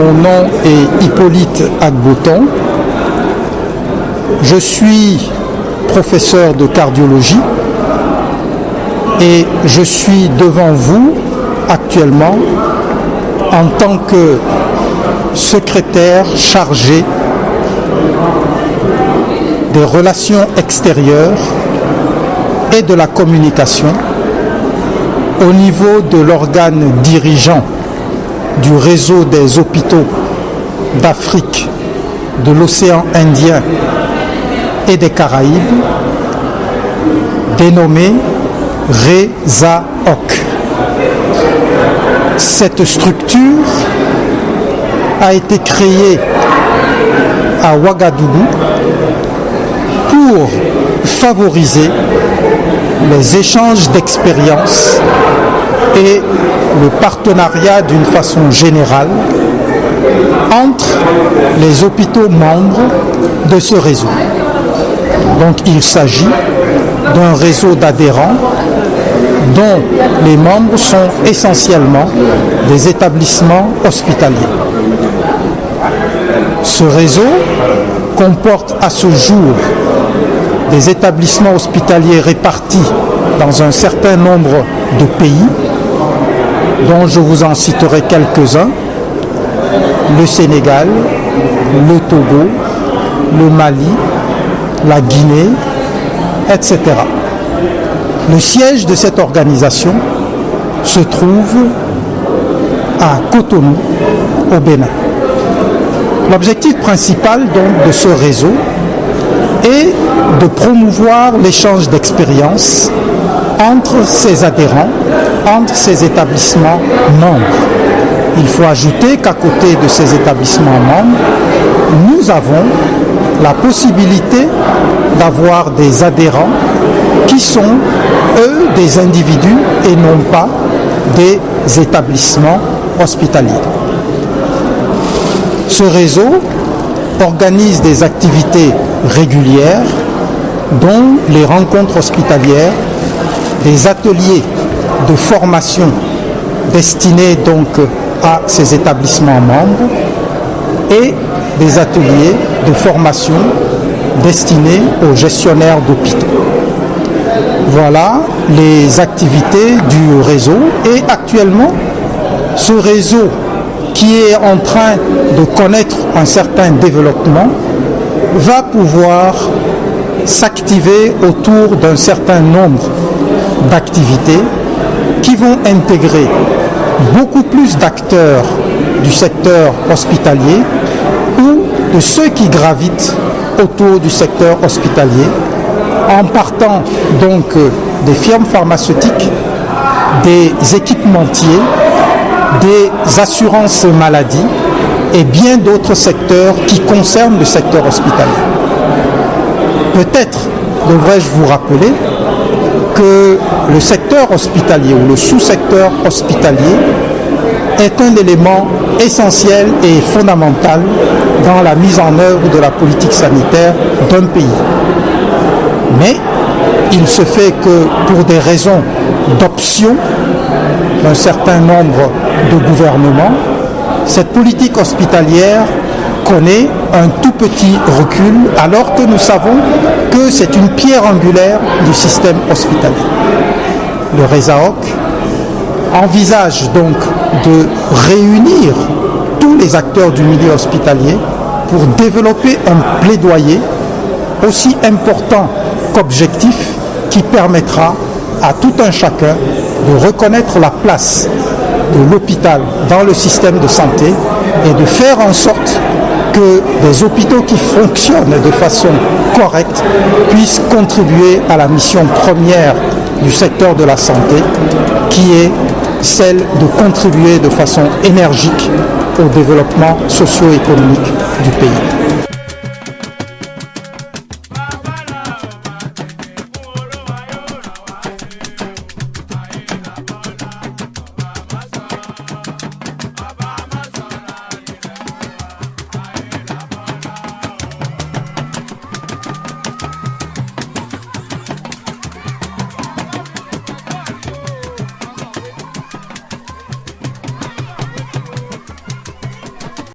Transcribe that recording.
mon nom est Hippolyte Agboton. Je suis professeur de cardiologie et je suis devant vous actuellement en tant que secrétaire chargé des relations extérieures et de la communication au niveau de l'organe dirigeant du réseau des hôpitaux d'Afrique, de l'océan Indien et des Caraïbes, dénommé RESAOC. Cette structure a été créée à Ouagadougou pour favoriser les échanges d'expériences et le partenariat d'une façon générale entre les hôpitaux membres de ce réseau. Donc il s'agit d'un réseau d'adhérents dont les membres sont essentiellement des établissements hospitaliers. Ce réseau comporte à ce jour des établissements hospitaliers répartis dans un certain nombre de pays, dont je vous en citerai quelques-uns: le Sénégal, le Togo, le Mali, la Guinée, etc. Le siège de cette organisation se trouve à Cotonou, au Bénin. L'objectif principal donc de ce réseau est de promouvoir l'échange d'expériences entre ses adhérents, entre ses établissements membres. Il faut ajouter qu'à côté de ces établissements membres, nous avons la possibilité d'avoir des adhérents qui sont, eux, des individus et non pas des établissements hospitaliers. Ce réseau organise des activités régulières, dont les rencontres hospitalières, des ateliers de formation destinés donc à ces établissements membres et des ateliers de formation destinés aux gestionnaires d'hôpitaux. Voilà les activités du réseau, et actuellement ce réseau, qui est en train de connaître un certain développement, va pouvoir s'activer autour d'un certain nombre d'activités qui vont intégrer beaucoup plus d'acteurs du secteur hospitalier ou de ceux qui gravitent autour du secteur hospitalier, en partant donc des firmes pharmaceutiques, des équipementiers, des assurances maladie et bien d'autres secteurs qui concernent le secteur hospitalier. Peut-être devrais-je vous rappeler que le secteur hospitalier ou le sous-secteur hospitalier est un élément essentiel et fondamental dans la mise en œuvre de la politique sanitaire d'un pays. Mais il se fait que pour des raisons d'option d'un certain nombre de gouvernements, cette politique hospitalière connaît un tout petit recul, alors que nous savons que c'est une pierre angulaire du système hospitalier. Le RESAOC envisage donc de réunir tous les acteurs du milieu hospitalier pour développer un plaidoyer aussi important qu'objectif, qui permettra à tout un chacun de reconnaître la place de l'hôpital dans le système de santé et de faire en sorte que des hôpitaux qui fonctionnent de façon correcte puissent contribuer à la mission première du secteur de la santé, qui est celle de contribuer de façon énergique au développement socio-économique du pays.